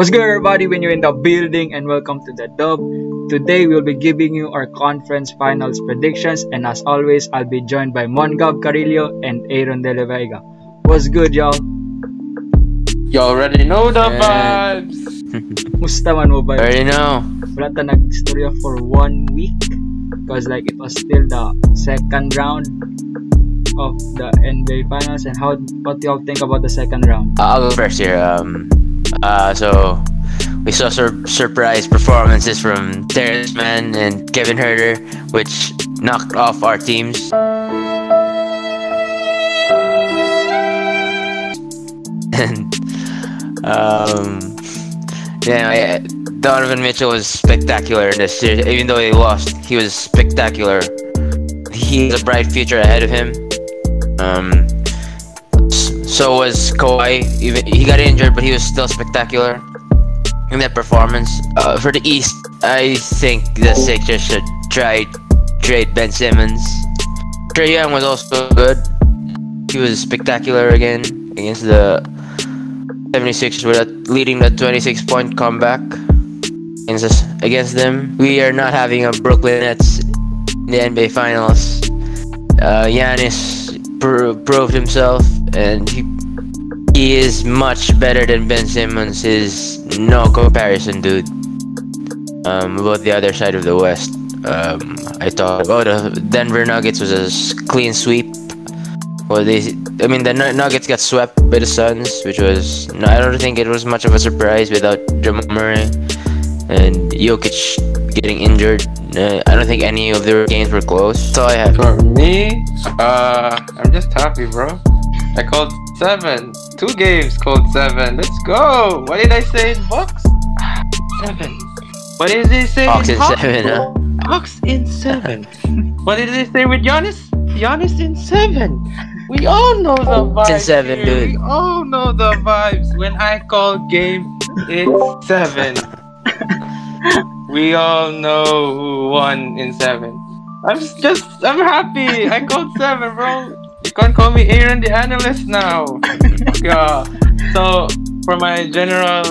What's good, everybody, when you're in the building, and welcome to the Dub. Today, we'll be giving you our conference finals predictions, and as always, I'll be joined by Mongab Carrillo and Dela Vega. What's good, y'all? You already know the And vibes. Musta man mo ba? already know. Wala ta nag-istorya for 1 week because it was still the second round of the NBA finals. And what do y'all think about the second round? I'll go first here. So we saw surprise performances from Terrence Mann and Kevin Herter, which knocked off our teams. And Donovan Mitchell was spectacular in this series. Even though he lost, he was spectacular. He has a bright future ahead of him. So was Kawhi. Even he got injured, but he was still spectacular in that performance. For the East, I think the Sixers should try trade Ben Simmons. Trae Young was also good. He was spectacular again against the 76ers with leading the 26-point comeback against them. We are not having a Brooklyn Nets in the NBA Finals. Giannis proved himself, and he is much better than Ben Simmons. Is no comparison, dude. About the other side of the West, I thought the Denver Nuggets was a clean sweep. Well, the Nuggets got swept by the Suns, which was I don't think it was much of a surprise without Jamal Murray and Jokic getting injured. I don't think any of their games were close. That's all I have. For me, I'm just happy, bro. I called 7. 2 games called 7. Let's go. What did I say in Bucks? 7. What did they say Hawks in in 7, huh? Hawks in 7. What did they say with Giannis? Giannis in 7. We all know the vibes. In 7, here. dude. We all know the vibes. When I call game, it's 7. We all know who won in 7. I'm happy. I called 7, bro. You can't call me Aaron the analyst now. Yeah. So for my general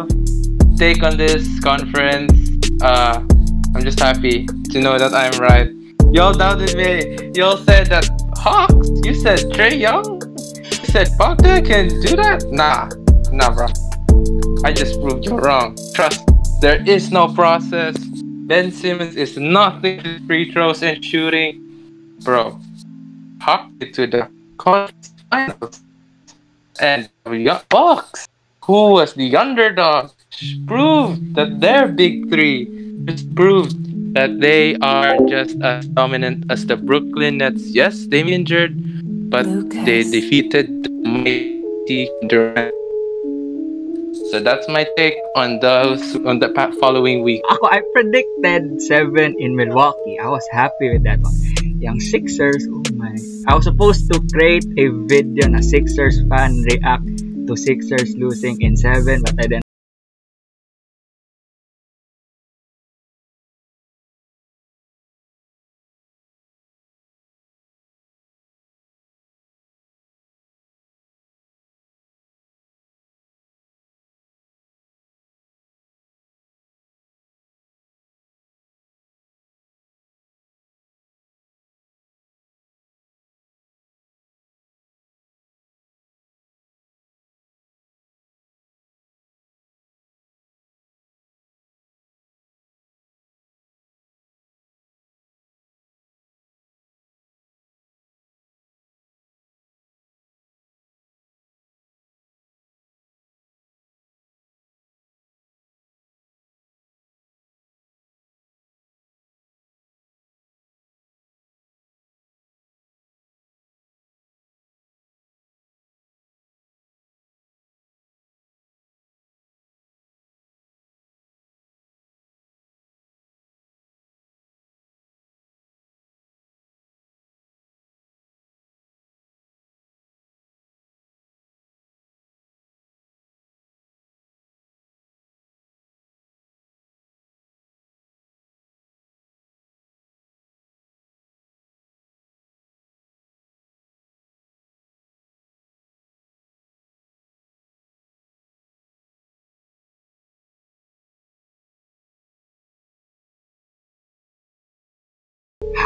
take on this conference, I'm just happy to know that I'm right. Y'all doubted me. Y'all said that Hawks. You said Trae Young. You said Bogdan can do that. Nah, bro. I just proved you wrong. Trust. There is no process. Ben Simmons is nothing to free throws and shooting. Bro, Hawks to the conference finals. And we got Bucks, who was the underdog, proved that their big three just proved that they are just as dominant as the Brooklyn Nets. Yes, they may be injured, but they defeated the mighty Durant. So that's my take on the following week. I predicted 7 in Milwaukee. I was happy with that one. Young Sixers, oh my. I was supposed to create a video na Sixers fan react to Sixers losing in 7, but I didn't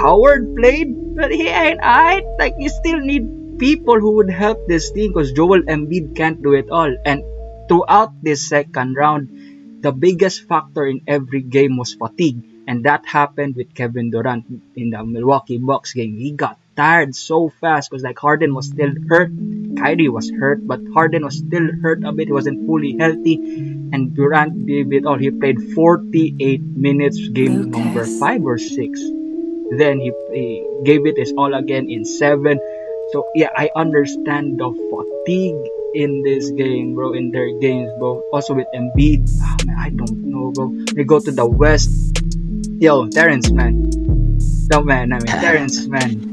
Howard played, but he ain't alright. Like, you still need people who would help this team because Joel Embiid can't do it all. And throughout this second round, the biggest factor in every game was fatigue. And that happened with Kevin Durant in the Milwaukee Bucks game. He got tired so fast because like Harden was still hurt. Kyrie was hurt, but Harden was still hurt a bit. He wasn't fully healthy. And Durant gave it all. He played 48 minutes, game number 5 or 6. Then he gave it his all again in 7. So yeah, I understand the fatigue in this game, bro, in their games, bro. Also with Embiid, man, I don't know, bro. We go to the West. Yo, Terrence, man. Terrence, man.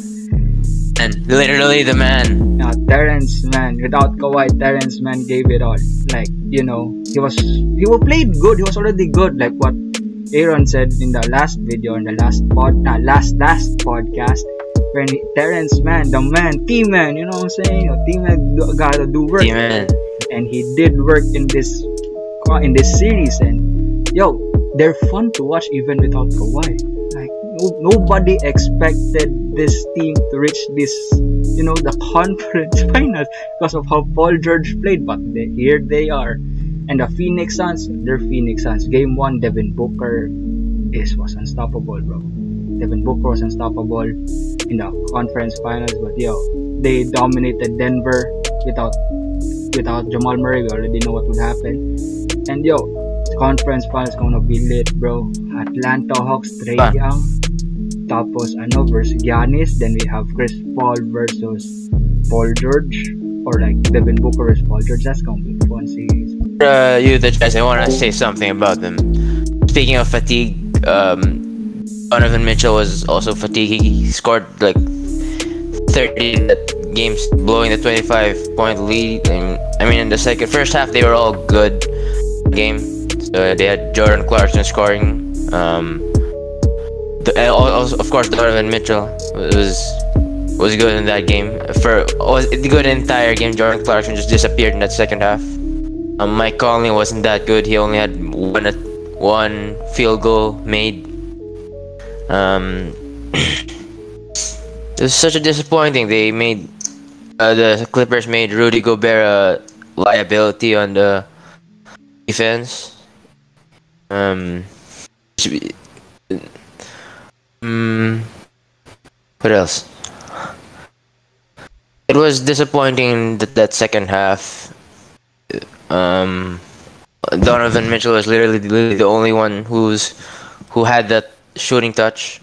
And literally the man. No, Terrence, man. Without Kawhi, Terrence, man, gave it all. Like, he played good. He was already good. Like what Aaron said in the last video, in the last podcast, when Terrence, man, the man, T-Man, you know what I'm saying? T-Man gotta do work. T-Man. And he did work in this series. And yo, they're fun to watch even without Kawhi. Like nobody expected this team to reach this, the conference finals because of how Paul George played. But here they are. And the Phoenix Suns, they're Phoenix Suns. Game 1, Devin Booker was unstoppable, bro. Devin Booker was unstoppable in the conference finals. But yo, they dominated Denver without Jamal Murray. We already know what would happen. And yo, conference finals gonna be lit, bro. Atlanta Hawks, Trae Young, tapos versus Giannis. Then we have Chris Paul versus Paul George, or like Devin Booker versus Paul George. That's gonna be a fun series. The Jazz, I want to say something about them. Speaking of fatigue, Donovan Mitchell was also fatigued. He scored like 30 games, blowing the 25-point lead. And I mean, in the first half, they were all good game. So they had Jordan Clarkson scoring. Of course, Donovan Mitchell was good in that game. Was good entire game. Jordan Clarkson just disappeared in that second half. Mike Conley wasn't that good. He only had one field goal made. It was such a disappointing. They made the Clippers made Rudy Gobert a liability on the defense. What else? It was disappointing that second half. Donovan Mitchell was literally the only one who had that shooting touch.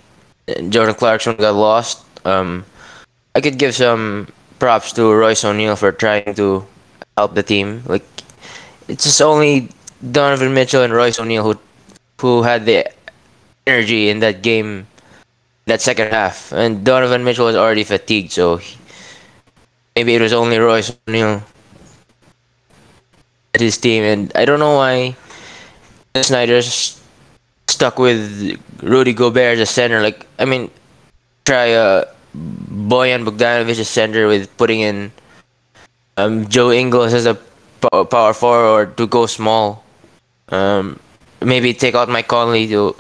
Jordan Clarkson got lost. I could give some props to Royce O'Neal for trying to help the team. Like, it's just only Donovan Mitchell and Royce O'Neal who had the energy in that game, that second half. And Donovan Mitchell was already fatigued, so maybe it was only Royce O'Neal at his team. And I don't know why Snyder's stuck with Rudy Gobert as a center. Like, I mean, try Bojan Bogdanovic as center with putting in Joe Ingles as a power forward, or to go small. Maybe take out Mike Conley to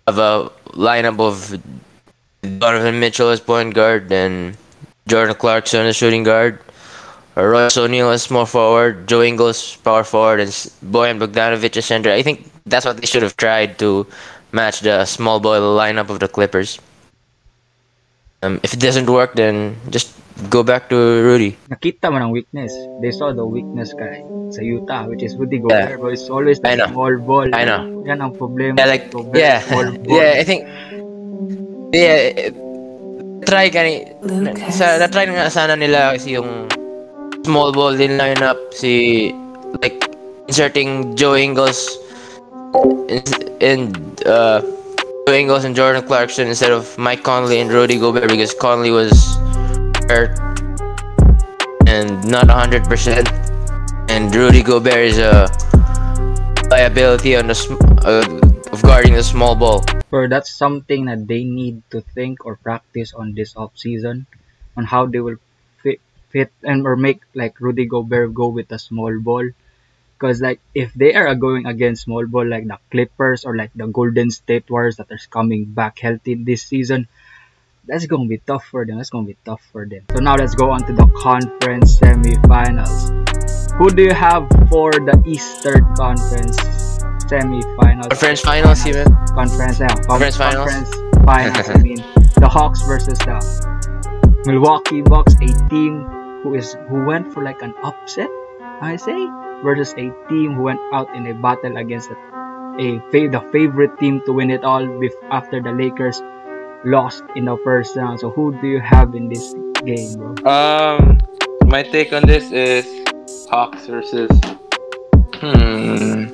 have a lineup of Donovan Mitchell as point guard and Jordan Clarkson as shooting guard, or Royce O'Neal as small forward, Joe Ingles power forward, and Bojan Bogdanovic as center. I think that's what they should have tried to match the small ball lineup of the Clippers. If it doesn't work, then just go back to Rudy. Nakita mo ng weakness. They saw the weakness sa Utah, which is Rudy Gobert. Bro, it's always the small ball. I know. Yan ang problema. Yeah, small ball. I think. Yeah, try nga sana nila kasi yung small ball din lineup, like inserting Joe Ingles and Joe Ingles and Jordan Clarkson instead of Mike Conley and Rudy Gobert, because Conley was hurt and not 100%, and Rudy Gobert is a liability on of guarding the small ball. Or that's something that they need to think or practice on this off season, on how they will fit and or make like Rudy Gobert go with a small ball. Because like if they are going against small ball like the Clippers or like the Golden State Warriors that are coming back healthy this season, that's gonna be tough for them. That's gonna be tough for them. So now let's go on to the conference semifinals. Who do you have for the Eastern Conference semifinals? Conference finals, even. Conference, yeah. Conference finals. Conference finals. I mean, the Hawks versus the Milwaukee Bucks, a team who went for like an upset, I say, versus a team who went out in a battle against the favorite team to win it all after the Lakers lost in the first round. So who do you have in this game, bro? My take on this is Hawks versus. I'm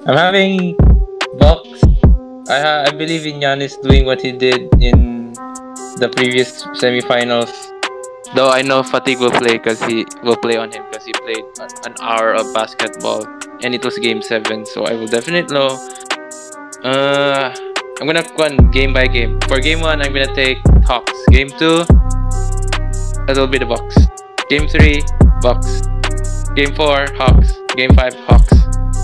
having Bucks. I believe in Giannis doing what he did in the previous semifinals. Though I know fatigue will play because he will play on him because he played an hour of basketball and it was game 7. So I will definitely know. I'm gonna run game by game. For game 1, I'm gonna take Hawks. Game 2, that'll be the Bucks. Game 3, Bucks. Game 4, Hawks. Game 5, Hawks.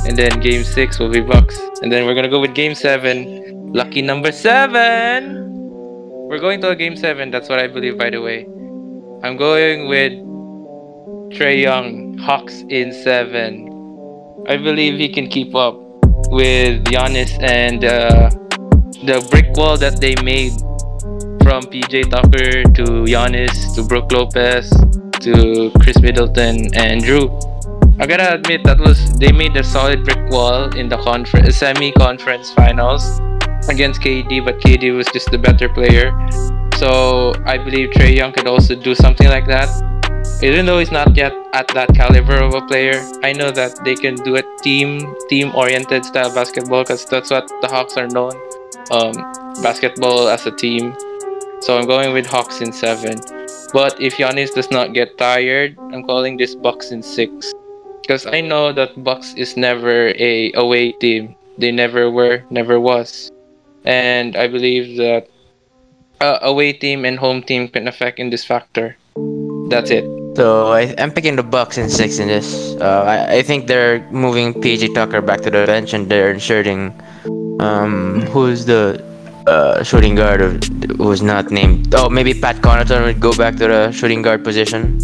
And then game 6 will be Bucks. And then we're gonna go with game 7. Lucky number 7. We're going to a game 7. That's what I believe, by the way. I'm going with Trae Young. Hawks in 7. I believe he can keep up with Giannis and the brick wall that they made from PJ Tucker to Giannis to Brook Lopez to Chris Middleton and Drew. I gotta admit they made a solid brick wall in the semi-conference finals against KD, but KD was just the better player. So I believe Trae Young could also do something like that. Even though he's not yet at that caliber of a player, I know that they can do a team-oriented style basketball because that's what the Hawks are known. Basketball as a team. So I'm going with Hawks in 7. But if Giannis does not get tired, I'm calling this Bucks in 6. Because I know that Bucks is never a away team. They never were, never was. And I believe that away team and home team can affect in this factor. That's it. So I'm picking the Bucks in 6 in this. I think they're moving PJ Tucker back to the bench and they're inserting who's the shooting guard who's not named. Oh, maybe Pat Connaughton would go back to the shooting guard position,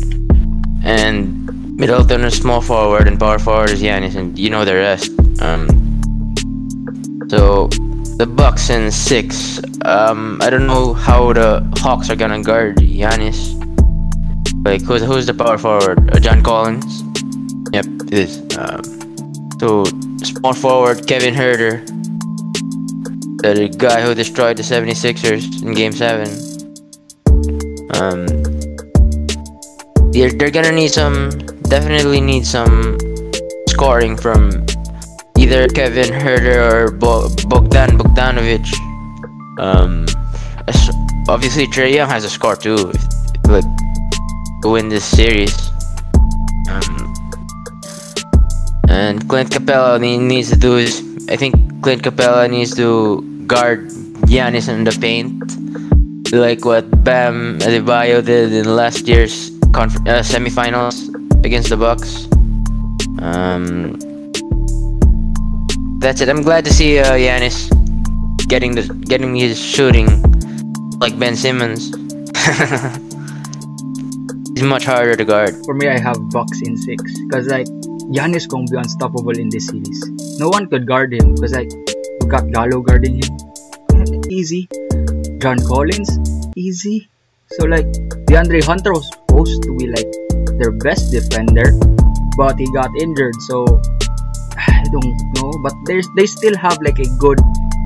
and Middleton is small forward and power forward is Giannis, and you know the rest. So the Bucks in 6. I don't know how the Hawks are gonna guard Giannis. Like who's the power forward? John Collins. Yep, it is. So small forward Kevin Huerter, the guy who destroyed the 76ers in Game 7. They're gonna definitely need some scoring from either Kevin Huerter or Bogdanovic. Obviously Trae Young has a score too, to win this series. And Clint Capella needs to do I think Clint Capella needs to guard Giannis in the paint, like what Bam Adebayo did in last year's semifinals against the Bucks. That's it. I'm glad to see Giannis getting his shooting like Ben Simmons. He's much harder to guard. For me, I have Bucks in 6 because like Giannis gonna be unstoppable in this series. No one could guard him because like you got Gallo guarding him, easy. John Collins, easy. So like DeAndre Hunter was supposed to be like their best defender, but he got injured. So I don't know, but they still have like a good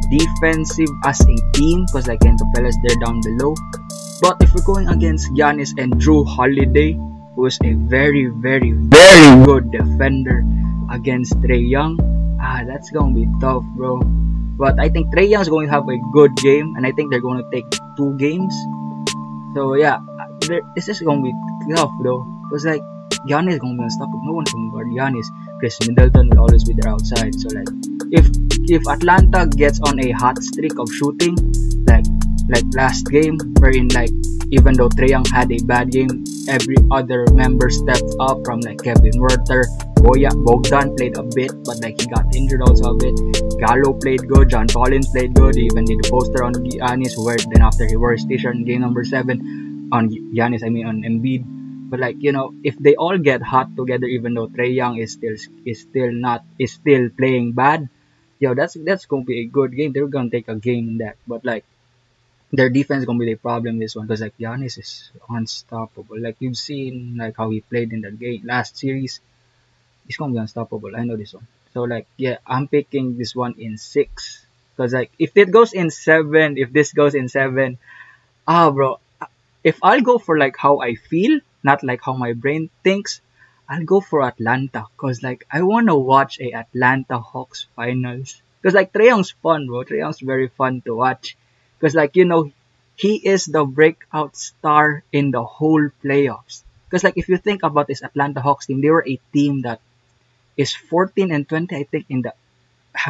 defensive as a team because like Capela's there down below. But if we're going against Giannis and Drew Holiday, who is a very, very, very good defender against Trae Young, that's gonna be tough, bro. But I think Trae Young is going to have a good game, and I think they're going to take 2 games. So yeah, this is gonna be tough though, because like Giannis is gonna be unstoppable. No one can guard Giannis. Chris Middleton will always be there outside. So like if Atlanta gets on a hot streak of shooting, like last game, wherein like even though Trae Young had a bad game, every other member stepped up from like Kevin Werther, Bogdan played a bit, but like he got injured also a bit. Gallo played good, John Collins played good. He even did the poster on Giannis, where then after he wore his t-shirt in game number 7 on Giannis, I mean on Embiid. But like if they all get hot together, even though Trae Young is still playing bad, that's gonna be a good game. They're gonna take a game in that. But like their defense gonna be the problem this one because like Giannis is unstoppable. Like you've seen like how he played in the game last series, he's gonna be unstoppable. I know this one. So like yeah, I'm picking this one in 6 because like if this goes in 7, bro, if I'll go for like how I feel, not like how my brain thinks, I'll go for Atlanta because like I wanna watch a Atlanta Hawks finals because like Trae Young's fun, bro. Trae Young's very fun to watch because like he is the breakout star in the whole playoffs. Because like if you think about this Atlanta Hawks team, they were a team that is 14-20, I think, in the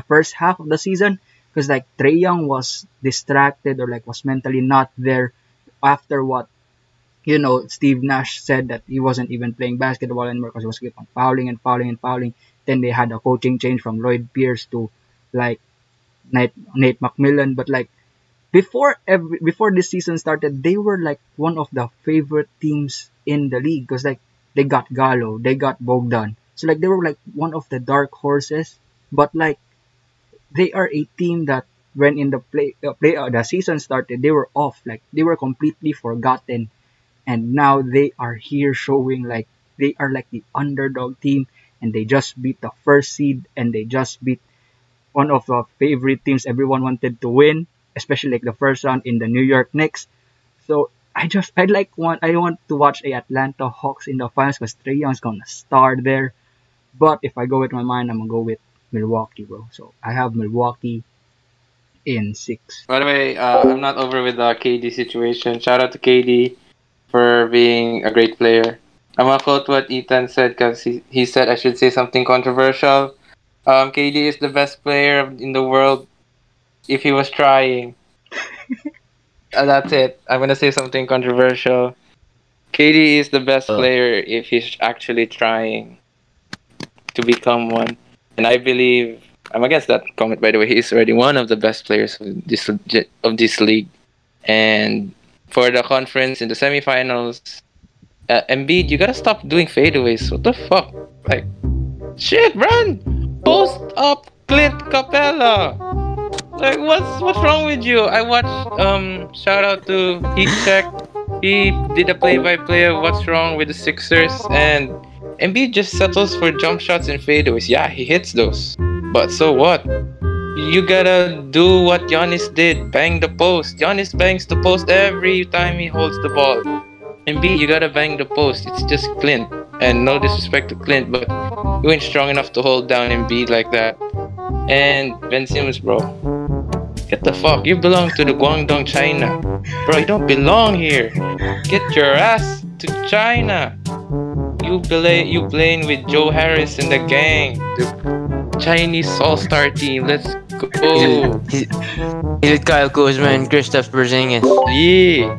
first half of the season. Because like Trae Young was distracted or like was mentally not there after what Steve Nash said that he wasn't even playing basketball anymore because he was keep on fouling and fouling and fouling. Then they had a coaching change from Lloyd Pierce to like Nate McMillan. But like before this season started, they were like one of the favorite teams in the league because like they got Gallo, they got Bogdan. So like they were like one of the dark horses. But like they are a team that when in the season started, they were off. Like they were completely forgotten. And now they are here showing like they are like the underdog team, and they just beat the first seed, and they just beat one of the favorite teams everyone wanted to win, especially like the first round in the New York Knicks. So I want to watch a Atlanta Hawks in the finals because Trae Young's gonna star there. But if I go with my mind, I'm gonna go with Milwaukee, bro. So I have Milwaukee in 6. By the way, I'm not over with the KD situation. Shout out to KD for being a great player. I'm gonna quote what Ethan said because he said I should say something controversial. KD is the best player in the world if he was trying. That's it. I'm gonna say something controversial. KD is the best player if he's actually trying to become one. And I believe I'm against that comment, by the way. He's already one of the best players of this league. And for the conference in the semifinals, Embiid, you gotta stop doing fadeaways. What the fuck? Like, shit, run! Post up Clint Capella! Like, what's wrong with you? I watched, shout out to Heat Check. He did a play-by-play of what's wrong with the Sixers, and Embiid just settles for jump shots and fadeaways. Yeah, he hits those. But so what? You gotta do what Giannis did. Bang the post. Giannis bangs the post every time he holds the ball. Embiid, you gotta bang the post. It's just Clint. And no disrespect to Clint, but you ain't strong enough to hold down Embiid like that. And Ben Simmons, bro. Get the fuck. You belong to the Guangdong, China. Bro, you don't belong here. Get your ass to China. You playing with Joe Harris and the gang. The Chinese all-star team. Let's go. He's with Kyle Kuzma and Kristaps Porzingis. Yeah.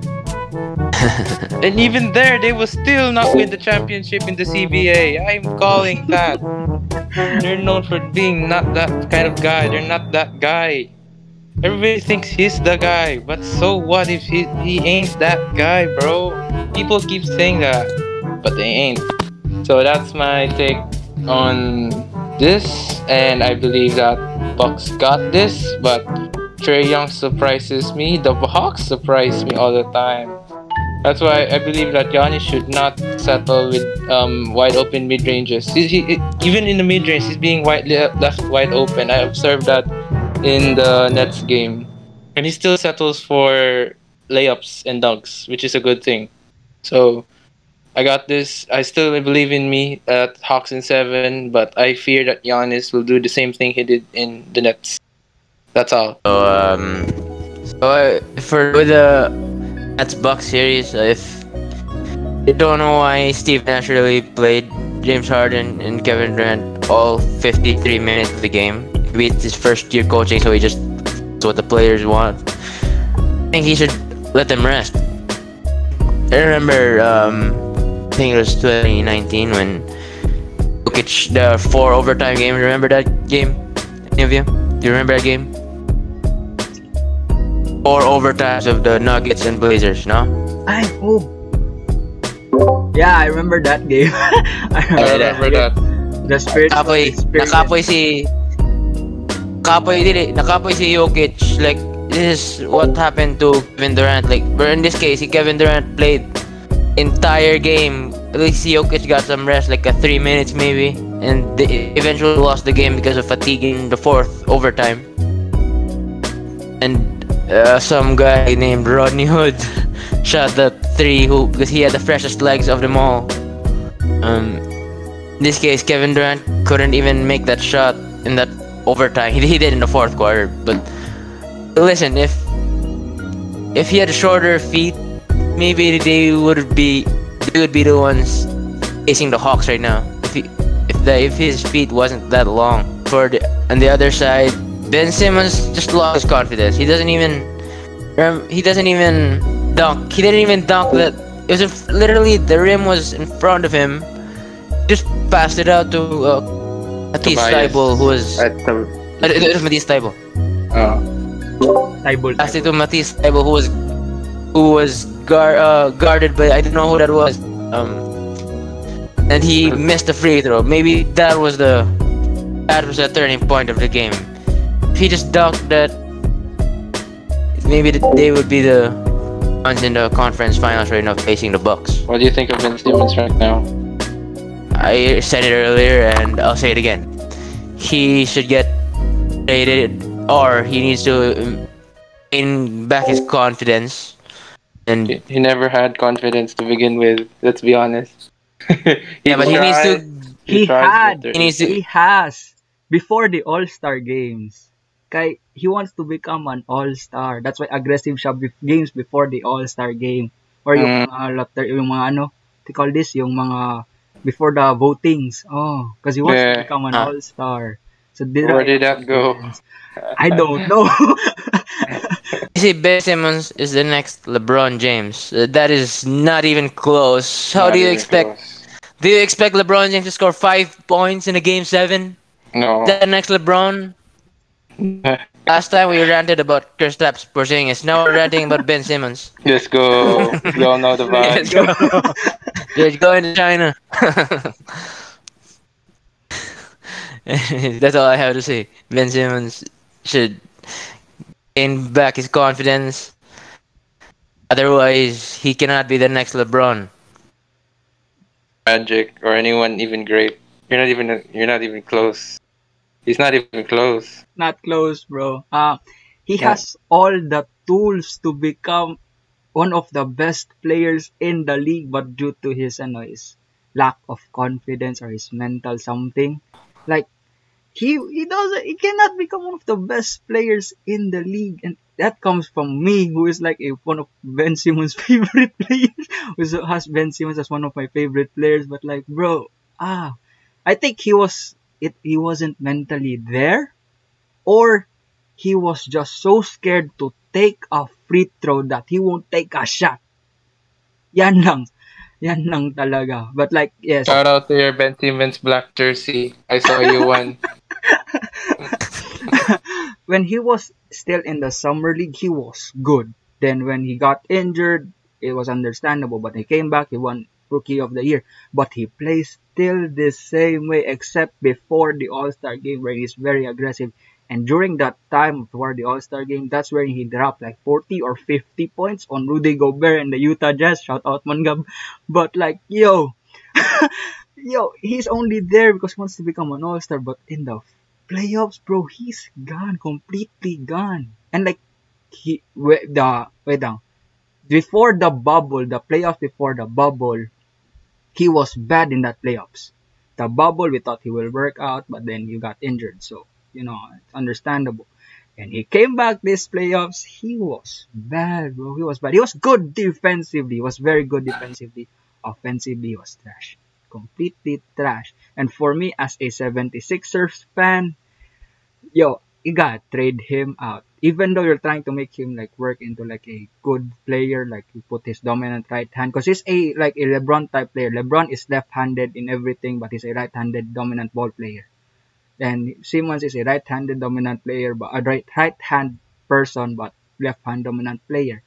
And even there, they will still not win the championship in the CBA. I'm calling that. They're known for being not that kind of guy. They're not that guy. Everybody thinks he's the guy, but so what if he ain't that guy, bro? People keep saying that, but they ain't. So that's my take on this, and I believe that Bucks got this, but Trae Young surprises me. The Hawks surprise me all the time. That's why I believe that Giannis should not settle with wide open mid ranges. Even in the mid range, he's being left wide open. I observed that in the Nets game, and he still settles for layups and dunks, which is a good thing. So I got this. I still believe in me at Hawks in 7, but I fear that Giannis will do the same thing he did in the Nets. That's all. So with the Nets Bucks series, if you don't know why Steve Nash really played James Harden and Kevin Durant all 53 minutes of the game. Maybe it's his first year coaching, so he just does what the players want. I think he should let them rest. I remember, I think it was 2019 when Jokic, the 4 overtime game. Remember that game? Any of you? Do you remember that game? 4 overtimes of the Nuggets and Blazers, no? Oh. Yeah, I remember that game. I I remember that. The spiritual experience. Nakapoy si Jokic. Like, this is what happened to Kevin Durant. Like, but in this case, Kevin Durant played entire game. At least Jokic got some rest, like a 3 minutes maybe, and they eventually lost the game because of fatigue in the 4th overtime. And some guy named Rodney Hood shot the 3 because he had the freshest legs of them all. In this case, Kevin Durant couldn't even make that shot in that overtime. He did in the 4th quarter, but listen, if he had shorter feet, maybe they would be the ones facing the Hawks right now. If his feet wasn't that long. On the other side, Ben Simmons just lost his confidence. He doesn't even dunk. He didn't even dunk that. It was literally the rim was in front of him. Just passed it out to Matisse Thybulle, who was it was Matisse Thybulle. Thybulle. Passed it to Matisse Thybulle, who was guarded by I don't know who that was. And he missed the free throw. Maybe that was the turning point of the game. If he just dunked that, maybe they would be the ones in the conference finals right now facing the Bucks. What do you think of Ben Simmons right now? I said it earlier and I'll say it again. He should get traded, or he needs to gain back his confidence. And He never had confidence to begin with. Let's be honest. yeah, but he needs to. He has before the All-Star games. He wants to become an All-Star. That's why aggressive siya games before the All-Star game. Or yung mga they call this, yung mga before the votings. Oh, because he wants to become an All-Star. So where did that go? I don't know. You see, Ben Simmons is the next LeBron James. That is not even close. How do you expect? Do you expect LeBron James to score 5 points in a game 7? No. Is that the next LeBron? Last time we ranted about Kristaps Porzingis. Now we're ranting about Ben Simmons. Let's go. We all know the vibe. Let's go. Let's go into China. That's all I have to say. Ben Simmons should gain back his confidence. Otherwise, he cannot be the next LeBron. Magic or anyone even great. You're not even close. He's not even close. Not close, bro. He has all the tools to become one of the best players in the league, but due to his lack of confidence or his mental something, like he cannot become one of the best players in the league, and that comes from me, who is like one of Ben Simmons' favorite players, who has Ben Simmons as one of my favorite players. But like, bro, I think he wasn't mentally there, or he was just so scared to take a free throw that he won't take a shot. Yan lang talaga. But like, yes. Shout out to your Ben Simmons black jersey. I saw you one. When he was still in the summer league, he was good. Then when he got injured, it was understandable. But he came back, he won Rookie of the Year. But he plays still the same way, except before the All-Star game, where he's very aggressive. And during that time before the All-Star game, that's where he dropped like 40 or 50 points on Rudy Gobert and the Utah Jazz. Shout out Mongab. But like, yo, he's only there because he wants to become an All-Star. But in the playoffs, bro, he's gone, completely gone. And like, before the bubble, the playoffs before the bubble, he was bad in that playoffs. The bubble, we thought he will work out, but then he got injured. So, it's understandable. And he came back this playoffs. He was bad, bro. He was bad. He was good defensively. He was very good defensively. Offensively, he was trash. Completely trash. And for me, as a 76ers fan, you gotta trade him out. Even though you're trying to make him like work into like a good player, like you put his dominant right hand, because he's a LeBron type player. LeBron is left-handed in everything, but he's a right-handed dominant ball player. Then Simmons is a right-handed dominant player, but a right-hand person, but left-hand dominant player.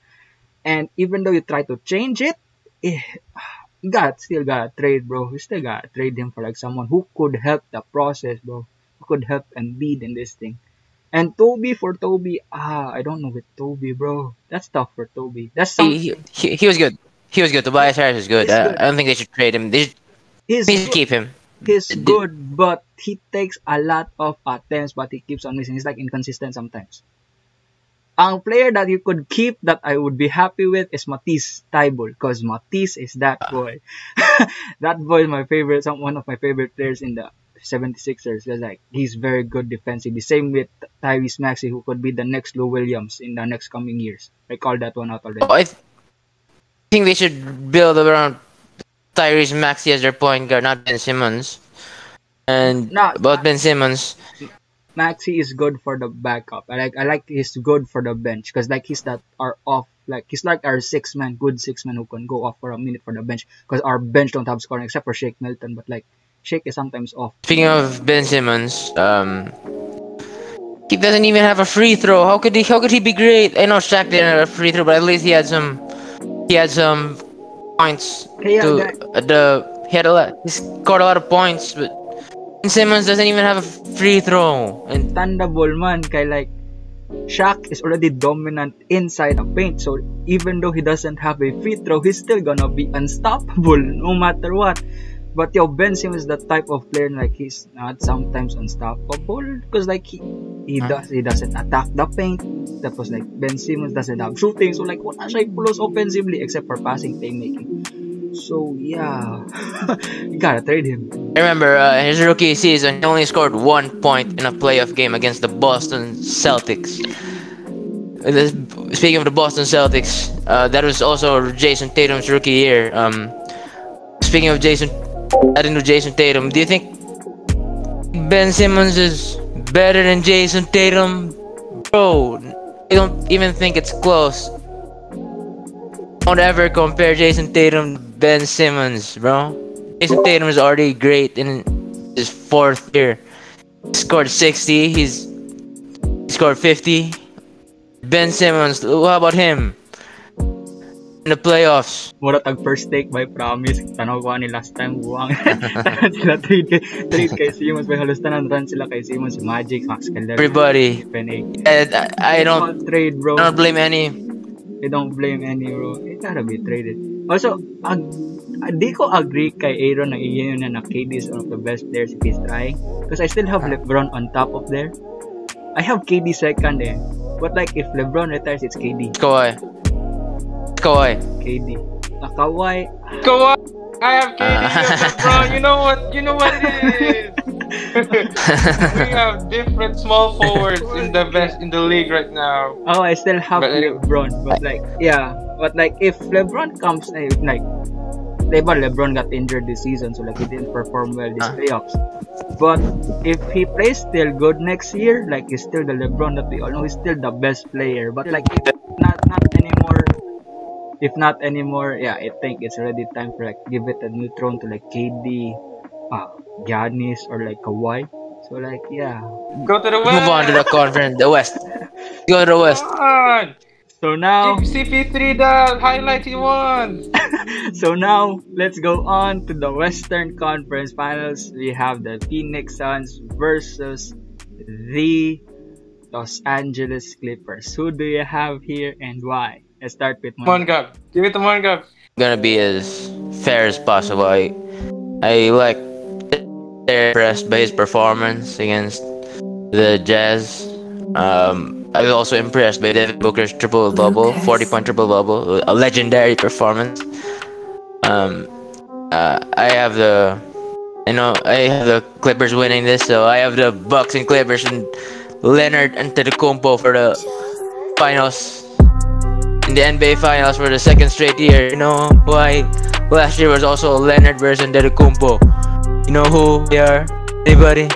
And even though you try to change it, eh, still got trade, bro. You still got trade him for like someone who could help the process, bro. Who could help and lead in this thing. And Toby, I don't know with Toby, bro. That's tough for Toby. That's something. He was good. He was good. Tobias Harris is good. He's good. I don't think they should trade him. They should keep him. He's good, but he takes a lot of attempts, but he keeps on missing. He's like inconsistent sometimes. Ang player that you could keep that I would be happy with is Matisse Thybulle, because Matisse is that boy. That boy is my favorite, one of my favorite players in the 76ers. Because like he's very good defensively. Same with Tyrese Maxey, who could be the next Lou Williams in the next coming years. I called that one out already. I think they should build around Tyrese Maxey as their point guard, not Ben Simmons. And about Ben Simmons, Maxey is good for the backup. I like he's good for the bench because like he's that are off, like he's like our good six man who can go off for a minute for the bench because our bench don't have scoring except for Shake Milton, but like Shake is sometimes off. Speaking of Ben Simmons, he doesn't even have a free throw. How could he be great? I know Shaq didn't have a free throw, but at least he had some points. He scored a lot of points, but Ben Simmons doesn't even have a free throw. And Thunderbolt man, kay like Shaq is already dominant inside the paint, so even though he doesn't have a free throw, he's still gonna be unstoppable no matter what. But Ben Simmons is the type of player like he's not sometimes unstoppable because like he doesn't attack the paint. That was like Ben Simmons doesn't have shooting, so like wala siya plus offensively except for passing, playmaking. So yeah, you gotta trade him. I remember his rookie season, he only scored 1 point in a playoff game against the Boston Celtics. Speaking of the Boston Celtics, that was also Jason Tatum's rookie year. Speaking of adding to Jason Tatum, do you think Ben Simmons is better than Jason Tatum? Bro, I don't even think it's close. Don't ever compare Jason Tatum to Ben Simmons, bro. Jason Tatum is already great in his 4th year. He scored 60, he scored 50. Ben Simmons, how about him? In the playoffs. Mura tag first take by promise. Tanaw ko ni last time buwang. Sila trade kay Simmons. May halos tanan run sila kay Simmons, si Magic, Max Keller. Everybody. I don't trade, bro. I don't blame any. I don't blame any, bro. It gotta be traded. Also, di ko agree kay Aaron na iyon na KD is one of the best players if he's trying. Because I still have LeBron on top of there. I have KD second eh. But like if LeBron retires, it's KD. Kawhi. KD. Kawhi. I have KD and LeBron. You know what it is. We have different small forwards in the league right now. Oh, I still have LeBron, but like if LeBron comes, like LeBron got injured this season, so like he didn't perform well these playoffs. But if he plays still good next year, like he's still the LeBron that we all know, he's still the best player. But like if not anymore, yeah, I think it's already time for like give it a new throne to like KD, Giannis, or like Kawhi. So like yeah. Go to the West. Move on to the conference, the West. Go to the West. Come on. So now give CP3 the highlight he wants. So now let's go on to the Western Conference Finals. We have the Phoenix Suns versus the Los Angeles Clippers. Who do you have here and why? Let's start with Mongab. Give it to Mongab. Gonna be as fair as possible. I like impressed by his performance against the Jazz. I was also impressed by Devin Booker's triple-double, 40-point triple-double, a legendary performance. I have the Clippers winning this, so I have the Bucks and Clippers and Leonard Antetokounmpo for the finals. In the NBA Finals for the 2nd straight year. You know why? Last year was also Leonard versus Antetokounmpo. You know who they are? Anybody?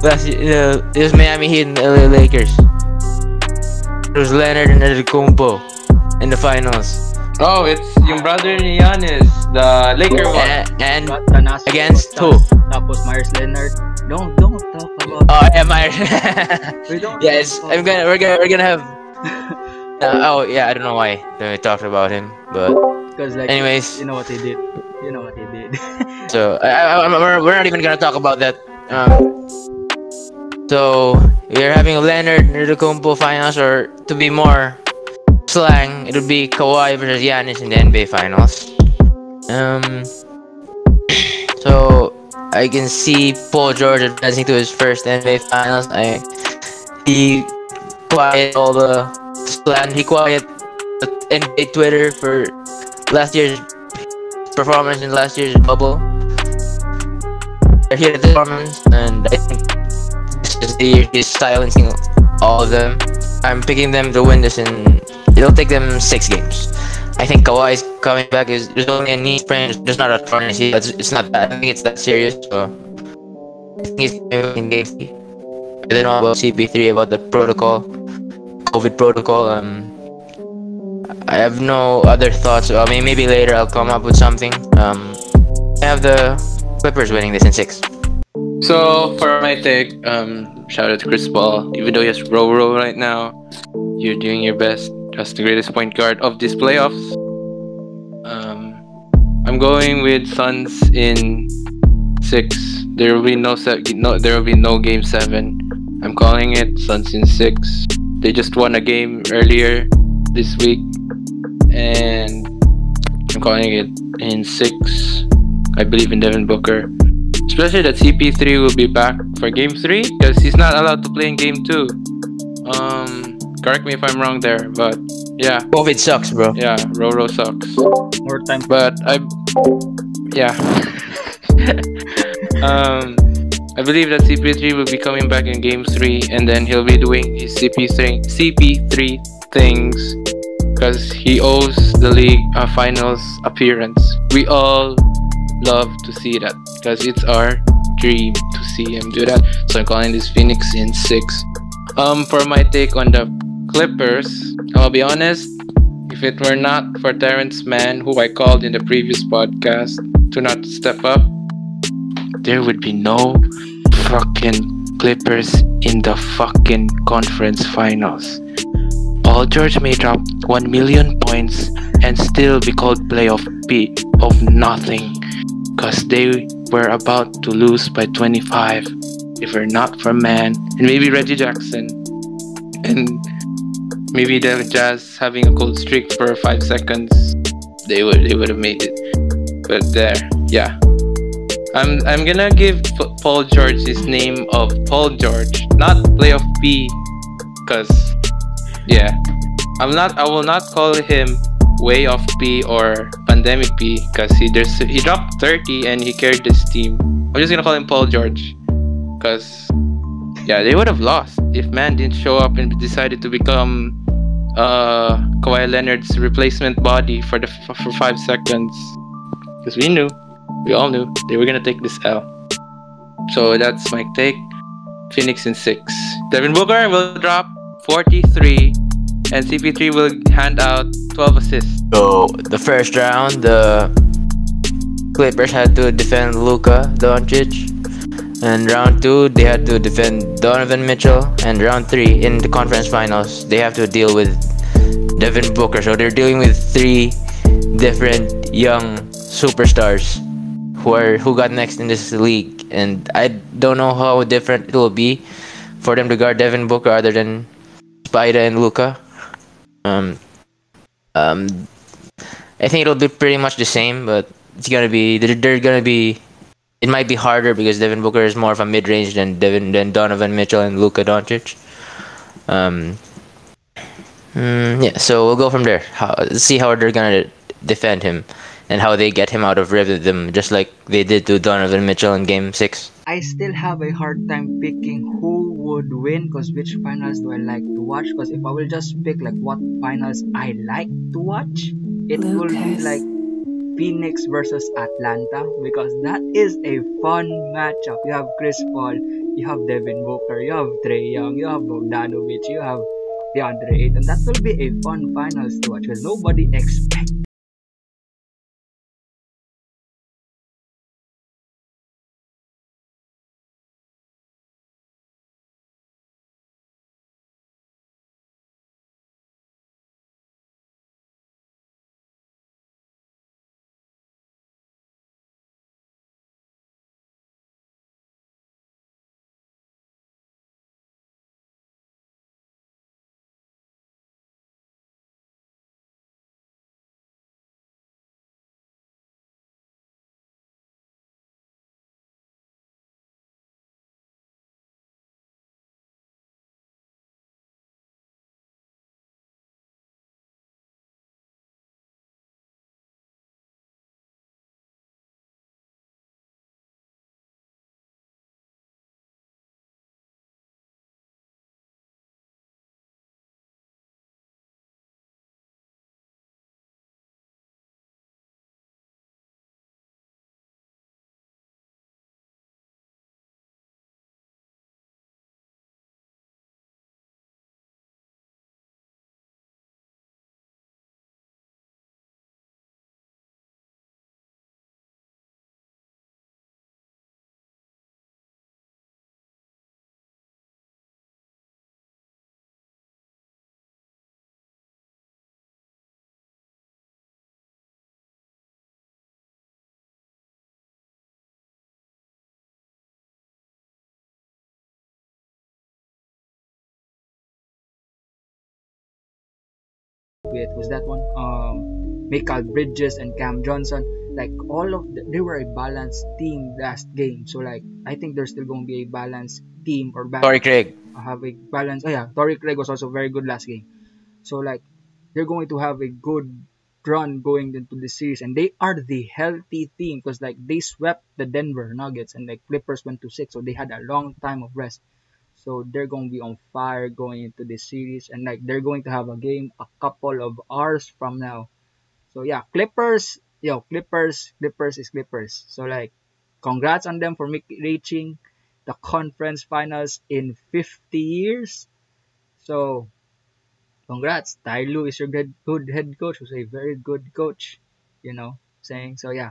Last year, it was Miami Heat and LA Lakers. It was Leonard and Antetokounmpo in the finals. Oh, it's yung brother ni Giannis, the Laker one. And Got Thanasis against who? Costas, tapos Myers Leonard. Don't talk about Oh, am I? we don't Yes, talk I'm gonna. We're gonna have. Oh yeah, I don't know why we talked about him, but because like anyways. you know what he did. You know what he did. So we're not even gonna talk about that. So we're having a Leonard Antetokounmpo finals, or to be more slang, it would be Kawhi versus Giannis in the NBA finals. So I can see Paul George advancing to his first NBA finals. He quiet all the slang. He quiet the NBA Twitter for last year's performance in last year's bubble. Here at the performance, and I think this is the year he's silencing all of them. I'm picking them to win this, and it'll take them 6 games. I think Kawhi's coming back. There's only a knee sprain, there's not a torn ACL. It's not that. I think it's that serious. So I think he's coming back in game 3. I don't know about CP3, about the protocol, COVID protocol. I have no other thoughts. I mean, maybe later I'll come up with something. I have the Clippers winning this in 6. So for my take, shout out to Chris Paul. Even though he has Roro right now, you're doing your best as the greatest point guard of these playoffs. I'm going with Suns in 6. There will be there will be no game 7. I'm calling it Suns in 6. They just won a game earlier this week, and I'm calling it in 6. I believe in Devin Booker. Especially that CP3 will be back for game 3 because he's not allowed to play in game 2. Correct me if I'm wrong there, but yeah. COVID sucks, bro. Yeah, Roro sucks. More time. But yeah. I believe that CP3 will be coming back in game 3, and then he'll be doing his CP3 things because he owes the league a finals appearance. We all love to see that because it's our dream to see him do that. So I'm calling this Phoenix in 6. For my take on the Clippers, I'll be honest, if it were not for Terrence Mann, who I called in the previous podcast to not step up, there would be no fucking Clippers in the fucking conference finals. Paul George may drop 1 million points and still be called playoff B of nothing, because they were about to lose by 25 if we're not for Mann and maybe Reggie Jackson and maybe the Jazz having a cold streak for 5 seconds, they would have made it. But there, yeah. I'm gonna give Paul George his name of Paul George, not playoff B, because yeah, I will not call him way off B or pandemic B, because he dropped 30 and he carried this team. I'm just gonna call him Paul George, because yeah, they would have lost if Mann didn't show up and decided to become Kawhi Leonard's replacement body for 5 seconds, because we all knew they were gonna take this L. So that's my take. Phoenix in 6. Devin Booker will drop 43 and CP3 will hand out 12 assists. So the first round, the Clippers had to defend Luka Doncic, and round 2 they had to defend Donovan Mitchell, and round 3 in the conference finals they have to deal with Devin Booker. So they're dealing with 3 different young superstars who got next in this league, and I don't know how different it will be for them to guard Devin Booker other than Spida and Luka. I think it'll be pretty much the same, but it's gonna be it might be harder because Devin Booker is more of a mid-range than Donovan Mitchell and Luka Doncic. Yeah, so we'll go from there. See how they're gonna defend him and how they get him out of rhythm, just like they did to Donovan Mitchell in Game 6. I still have a hard time picking who would win, because which finals do I like to watch. Because if I will just pick like what finals I like to watch, it will be like Phoenix versus Atlanta, because that is a fun matchup. You have Chris Paul, you have Devin Booker, you have Trae Young, you have Bogdanovic, you have DeAndre Ayton. That will be a fun finals to watch because nobody expects with who's that one? Michael Bridges and Cam Johnson. Like all of they were a balanced team last game. So like I think there's still going to be a balanced team or Sorry, Craig. have a balance. Oh yeah, Torrey Craig was also very good last game. So like they're going to have a good run going into the series, and they are the healthy team because like they swept the Denver Nuggets and like Clippers went to 6, so they had a long time of rest. So they're going to be on fire going into this series, and like they're going to have a game a couple of hours from now. So yeah, Clippers, Clippers is Clippers. So like, congrats on them for reaching the conference finals in 50 years. So congrats, Ty Lue is your good head coach. Who's a very good coach. Saying so. Yeah.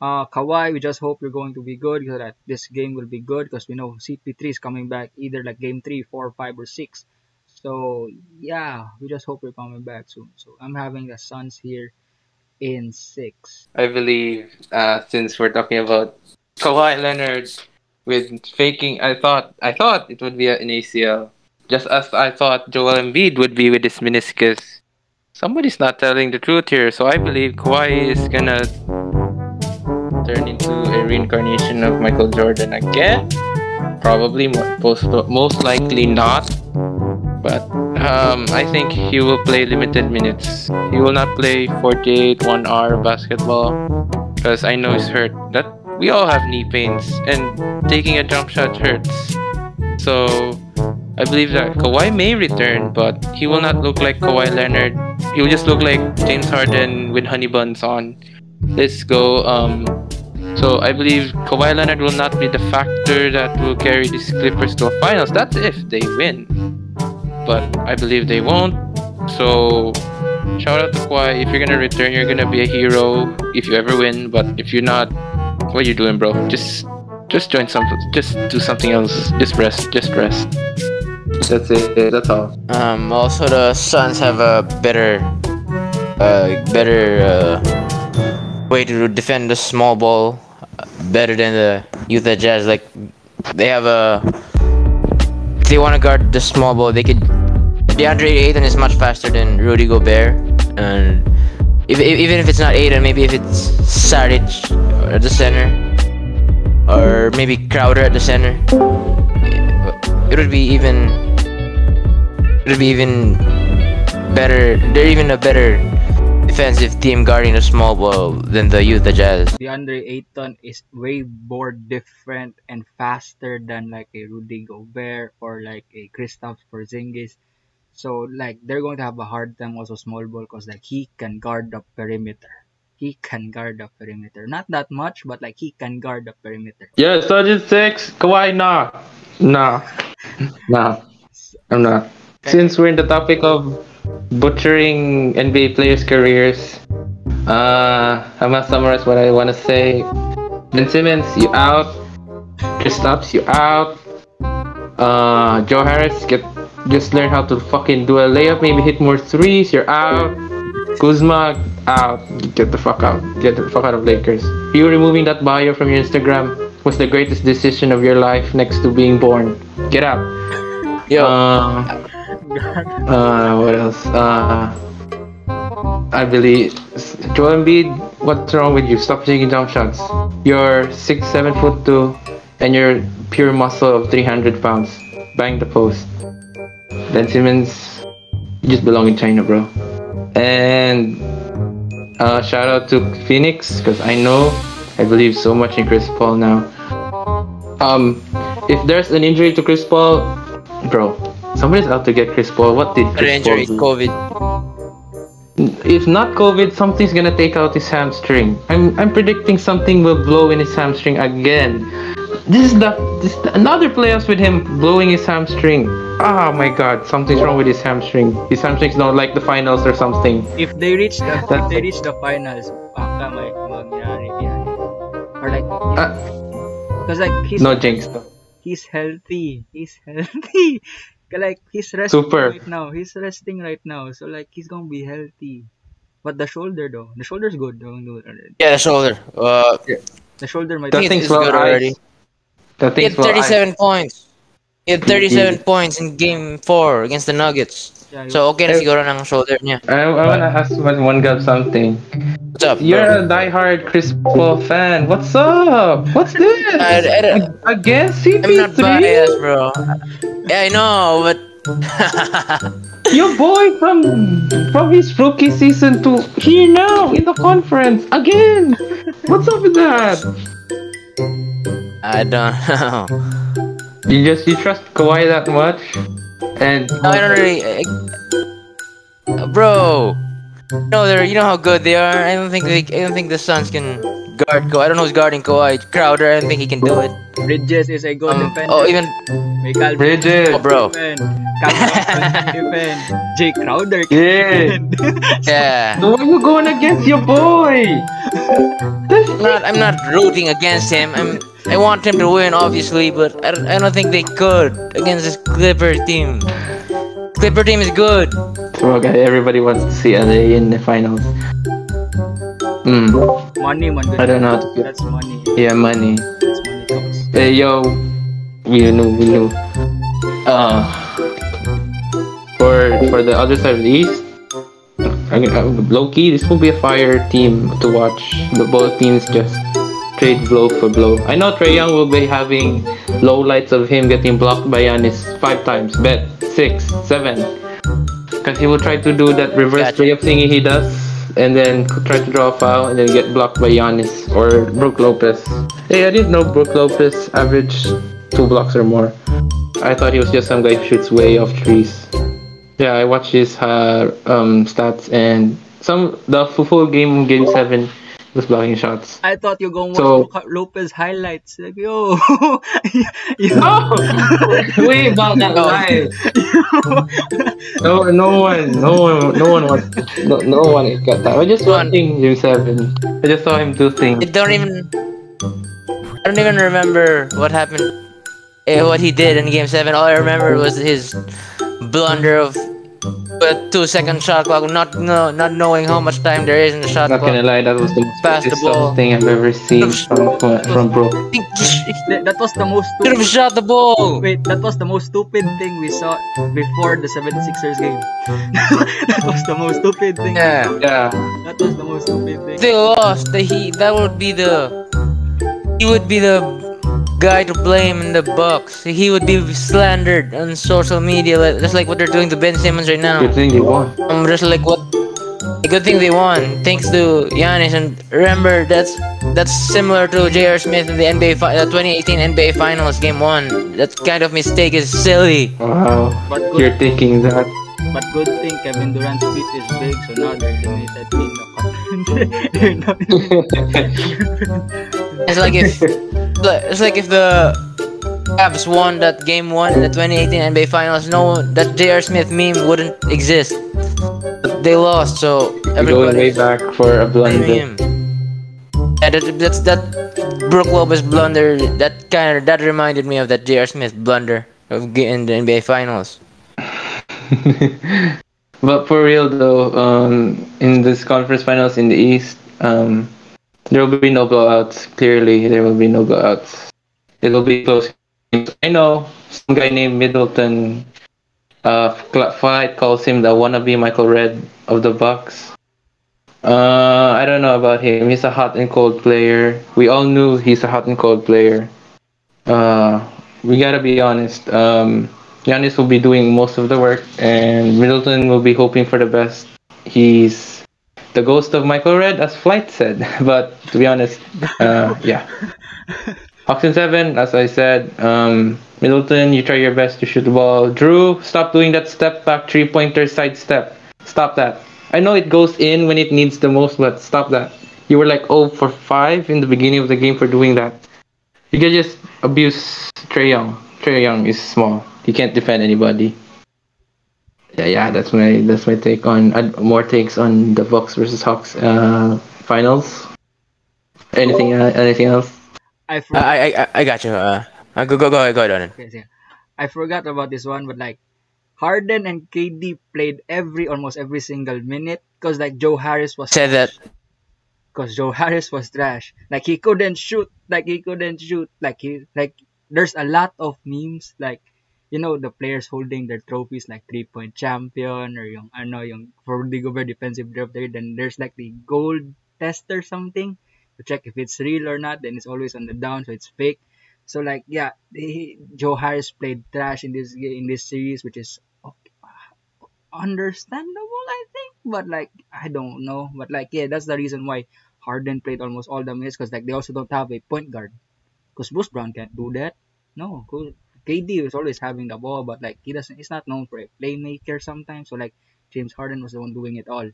Kawhi, we just hope you're going to be good because that this game will be good because we know CP3 is coming back either like game 3, 4, 5, or 6. So yeah, we just hope you're coming back soon. So I'm having the Suns here in 6. I believe, since we're talking about Kawhi Leonard with faking, I thought it would be an ACL, just as I thought Joel Embiid would be with his meniscus. Somebody's not telling the truth here, so I believe Kawhi is gonna turn into a reincarnation of Michael Jordan again. Probably most likely not. But I think he will play limited minutes. He will not play 48 1-hour basketball because I know he's hurt. That we all have knee pains and taking a jump shot hurts. So I believe that Kawhi may return, but he will not look like Kawhi Leonard. He will just look like James Harden with honey buns on. Let's go. So I believe Kawhi Leonard will not be the factor that will carry these Clippers to a finals. That's if they win. But I believe they won't. So shout out to Kawhi. If you're gonna return, you're gonna be a hero if you ever win. But if you're not, what are you doing, bro? Just join something. Just do something else. Just rest. That's it. That's all. Also the Suns have a better way to defend the small ball, better than the Utah Jazz. Like they have if they want to guard the small ball, they could. DeAndre Ayton is much faster than Rudy Gobert, and even if it's not Ayton, maybe if it's Saric at the center, or maybe Crowder at the center, it would be even better. They're even a better defensive team guarding the small ball than the Utah Jazz. DeAndre Ayton is way more different and faster than like a Rudy Gobert or like a Kristaps Porzingis. So like they're going to have a hard time also small ball because like he can guard the perimeter. Not that much, but like he can guard the perimeter. Yeah, Sergeant 6, Kawhi, nah. I'm not. Since we're in the topic of butchering NBA players' careers, I'm gonna summarize what I want to say. Ben Simmons, you out. Kristaps, you out. Joe Harris, just learn how to fucking do a layup, maybe hit more threes. You're out. Kuzma, out. Get the fuck out. Get the fuck out of Lakers. You removing that bio from your Instagram was the greatest decision of your life next to being born. Get out. Yo. What else? I believe Joel Embiid, what's wrong with you? Stop taking jump shots. You're 7'2", and you're pure muscle of 300 pounds. Bang the post. Ben Simmons, you just belong in China, bro. And shout out to Phoenix because I believe so much in Chris Paul now. If there's an injury to Chris Paul, bro, somebody's out to get Chris Paul. What did Chris Paul do? COVID. If not COVID, something's gonna take out his hamstring. I'm predicting something will blow in his hamstring again. This is another playoffs with him blowing his hamstring. Oh my god, something's wrong with his hamstring. His hamstrings don't like the finals or something. If they reach the finals, baka may mangyari yan. Or like, because like no jinx. He's healthy. Like he's resting right now. So like he's gonna be healthy. But the shoulder though, the shoulder's good. Yeah, the shoulder. The shoulder might. I think it's good already. He had 37 points. He had 37 points in Game 4 against the Nuggets. Yeah, he So, was. okay na siguro ng shoulder niya. I wanna ask Mongab something. What's up, You're bro? a diehard Chris Paul fan. What's up? What's I, this? I, Against I'm not CP3? biased, bro. Yeah, I know, but Your boy from his rookie season to here now in the conference again. What's up with that? I don't know. You trust Kawhi that much? And No, I don't really, bro. No, they're you know how good they are. I don't think the Suns can guard Kawhi. I don't know who's guarding Kawhi. Crowder. I don't think he can do it. Bridges is a good Oh, defender. even Michael Bridges. oh, bro. defend. Cam Johnson can defend. Jay Crowder can Yeah. defend. Yeah. So why you going against your boy? I'm not rooting against him. I want him to win, obviously, but I don't think they could against this Clipper team. Clipper team is good. So okay, everybody wants to see LA in the finals. Money, man. Good. I don't know how to feel. That's money. Yeah, money. That's money talks. Hey yo, we knew. For the other side of the East, low key, this will be a fire team to watch. But both teams just trade blow for blow. I know Trae Young will be having low lights of him getting blocked by Giannis 5 times. Bet 6, 7, because he will try to do that reverse Gotcha. layup thingy he does, and then try to draw a foul and then get blocked by Giannis or Brook Lopez. Hey, I didn't know Brook Lopez averaged 2 blocks or more. I thought he was just some guy who shoots way off trees. Yeah, I watched his stats and the full game 7 was blocking shots. I thought you gonna watch So- Brook Lopez highlights. Like, yo. No, way about that live. No one got that. I just watching game 7. I just saw him do things. I don't even remember what happened. What he did in Game 7. All I remember was his blunder of a 2-second shot clock, not knowing how much time there is in the shot Not clock. gonna lie, that was the most Pass the pissed ball. off thing I've ever seen from Brook. I think he That was the most should have stupid. shot the ball. Wait, that was the most stupid thing we saw before the 76ers game. That was the most stupid thing. Yeah. Yeah. That was the most stupid thing. They lost. That would be he would be the guy to blame in the Bucks. He would be slandered on social media, just like what they're doing to Ben Simmons right now. Good thing they won. Just like what. A good thing they won, thanks to Giannis. And remember, that's similar to J.R. Smith in the 2018 NBA Finals Game 1. That kind of mistake is silly. Wow. But You're good, thinking that. but good thing Kevin Durant's feet is big, so now they're limited in the conference. They're not It's like if the Cavs won that Game 1 in the 2018 NBA Finals, that J.R. Smith meme wouldn't exist. But they lost, so You're going way everybody back for a blunder. him. Yeah, that's that Brook Lopez blunder. That reminded me of that J.R. Smith blunder in the NBA Finals. But for real though, in this conference finals in the East, there will be no blowouts. Clearly, there will be no blowouts. It will be close games. I know some guy named Middleton. Flight calls him the wannabe Michael Redd of the Bucks. I don't know about him. He's a hot and cold player. We all knew he's a hot and cold player. We gotta be honest. Giannis will be doing most of the work, and Middleton will be hoping for the best. He's the ghost of Michael Redd, as Flight said. But to be honest, yeah. Hawks in 7, as I said. Middleton, you try your best to shoot the ball. Drew, stop doing that step back 3-pointer side step. Stop that. I know it goes in when it needs the most, but stop that. You were like 0 for 5 in the beginning of the game for doing that. You can just abuse Trae Young. Trae Young is small. He can't defend anybody. Yeah, that's my take on more takes on the Bucks versus Hawks finals. Anything else? I forgot. I got you. Go ahead, Onin. Okay, so I forgot about this one, but like Harden and KD played almost every single minute because like Joe Harris was Said that. because Joe Harris was trash. Like he couldn't shoot. Like there's a lot of memes. Like the players holding their trophies like 3-point champion or yung for the Gobert defensive player of the year, then there's like the gold test or something to check if it's real or not. Then it's always on the down, so it's fake. So like yeah, Joe Harris played trash in this series, which is understandable, I think. But like I don't know. But like yeah, that's the reason why Harden played almost all the minutes because like they also don't have a point guard. Because Bruce Brown can't do that. No, KD is always having the ball, but like he doesn't. He's not known for a playmaker sometimes. So like James Harden was the one doing it all.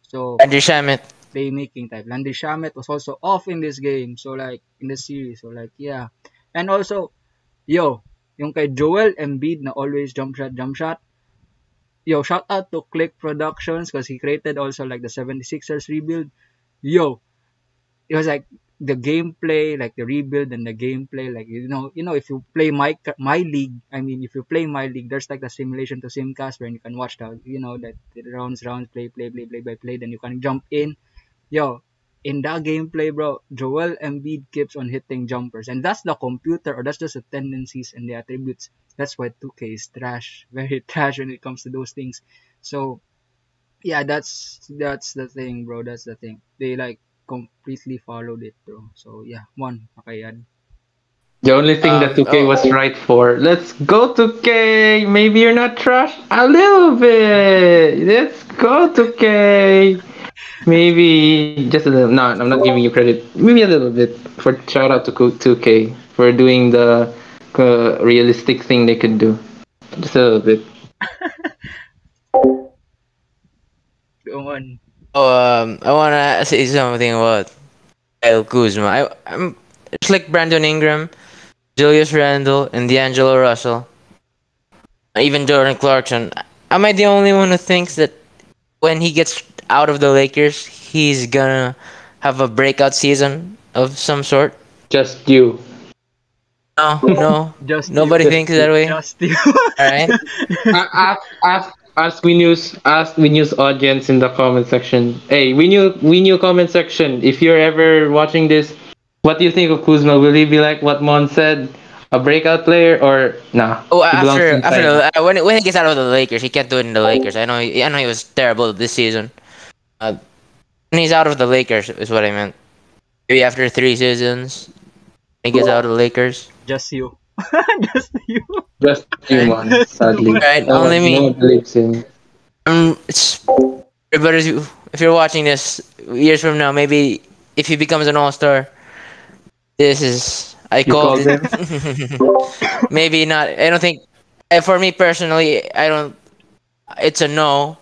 So Andrew Shamet. playmaking type. Landry Shamet was also off in this game. So like in the series. So like yeah, and also yung kay Joel Embiid na always jump shot. Yo, shout out to Click Productions because he created also like the 76ers rebuild. Yo, it was like the gameplay, like the rebuild and the gameplay, like if you play my league, I mean, if you play my league, there's like the simulation to Simcast where you can watch that the rounds, play, then you can jump in. Yo, in that gameplay, bro, Joel Embiid keeps on hitting jumpers, and that's the computer, or that's just the tendencies and the attributes. That's why 2K is trash, very trash when it comes to those things. So yeah, that's the thing, bro. That's the thing. They like completely followed it, bro. So yeah, one pakayad. The only thing that 2K Oh, was right for. Let's go 2K. Maybe you're not trash a little bit. Let's go 2K. Maybe just a little. No, I'm not giving you credit. Maybe a little bit for shout out to 2K for doing the realistic thing they could do. Just a little bit. Go on. I wanna say something about Kyle Kuzma. I'm it's like Brandon Ingram, Julius Randle, and D'Angelo Russell, even Jordan Clarkson. Am I the only one who thinks that when he gets out of the Lakers, he's gonna have a breakout season of some sort? Just you. No, no, Just you. nobody thinks that way. Just you. All right. Ask we news audience in the comment section. Hey, we knew comment section. If you're ever watching this, what do you think of Kuzma? Will he be like what Mon said, a breakout player, or nah? Oh, He belongs after inside. when he gets out of the Lakers, he can't do it in the Lakers. I know he was terrible this season. Uh, when he's out of the Lakers is what I meant. Maybe after 3 seasons, he gets out of the Lakers. Just you. Just you. Just you, Right, Mon. Just Sadly, you. right. no Only one, no one me. believes him. It's everybody. If you're watching this years from now, maybe if he becomes an all-star, this is I You called called it. him. Maybe not. I don't think. For me personally, I don't. It's a no.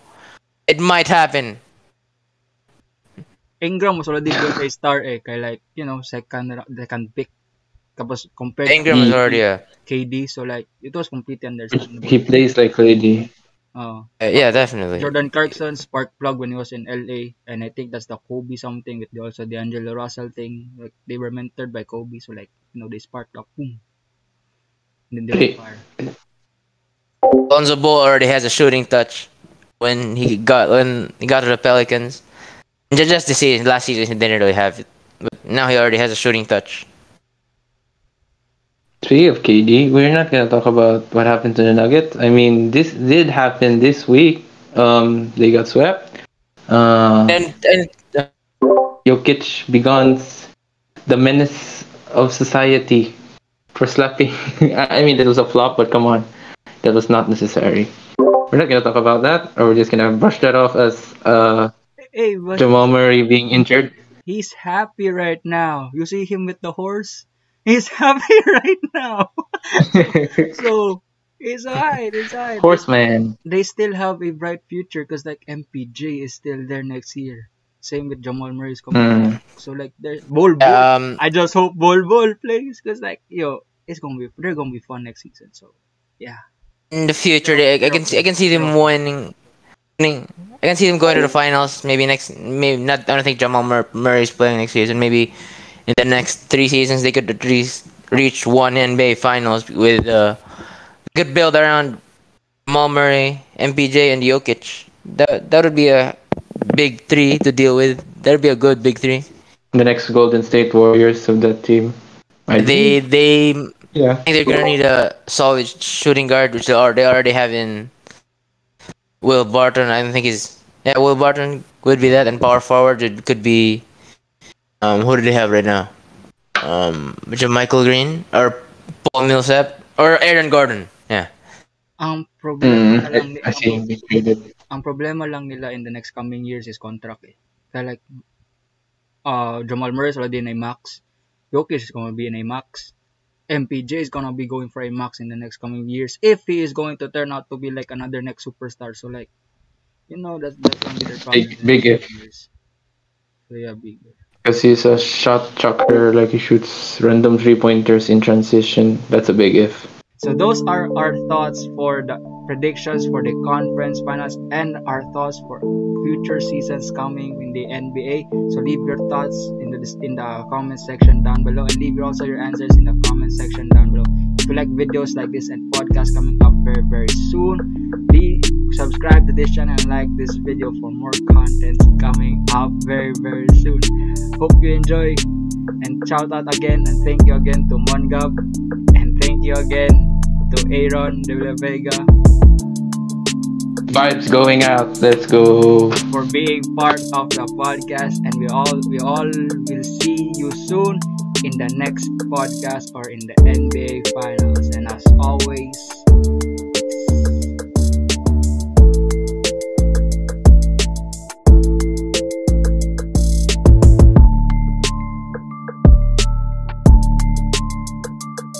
It might happen. Ingram was already built a star kay like, second pick. Tapos compared to Ingram is He already a. KD, so like it was completely he understandable. plays like Lady. Yeah, definitely. Jordan Clarkson spark plug when he was in LA, and I think that's the Kobe something with also the Angelo Russell thing. Like they were mentored by Kobe, so like they sparked up, boom, and then they were on Hey, fire. Lonzo Ball already has a shooting touch when he got to the Pelicans. Just this season, last season he didn't really have it, but now he already has a shooting touch. speaking of KD, we're not gonna talk about what happened to the Nuggets. I mean, this did happen this week. They got swept. And Jokic begins the menace of society for slapping. I mean, that was a flop, but come on, that was not necessary. We're not gonna talk about that, or we're just gonna brush that off as Hey, but Jamal Murray being injured. he's happy right now. You see him with the horse. He's happy right now. So it's alright. It's alright. Horseman. They still have a bright future because like MPJ is still there next year. Same with Jamal Murray's coming Hmm. back. So like there's Bol. I just hope Bol plays because like they're gonna be fun next season. So yeah. in the future, I can see them winning. I can see them going to the finals. Maybe not. I don't think Murray is playing next season. Maybe in the next 3 seasons they could at least reach one NBA finals with good build around Jamal Murray, MPJ, and Jokic. That would be a big three to deal with. That would be a good big three. The next Golden State Warriors of that team. I They think. they Yeah. I think they're gonna need a solid shooting guard, which they already have in Will Barton. I don't think Will Barton would be that, and power forward it could be who do they have right now? Which Michael Green or Paul Millsap or Aaron Gordon? Yeah. Ang problema na lang I see him be traded. ang problema lang nila in the next coming years is contract eh. Kaya like Jamal Murray is already in a max. Jokic is gonna be in a max. MPJ is gonna be going for a max in the next coming years if he is going to turn out to be like another next superstar. So like that's gonna be their problem in the Big next if. few years. So yeah, big. Because he's a shot chucker, like he shoots random 3-pointers in transition. That's a big if. So those are our thoughts for the predictions for the conference finals and our thoughts for future seasons coming in the NBA. So leave your thoughts in the comment section down below, and leave also your answers in the comment section down below. If you like videos like this and podcasts coming up very very soon, please subscribe to this channel and like this video for more content coming up very very soon. Hope you enjoy, and shout out again and thank you again to Mongab, and thank you again to Aaron Dela Vega Vibes going out. Let's go. for being part of the podcast, and we all will see you soon in the next podcast or in the NBA finals. And as always,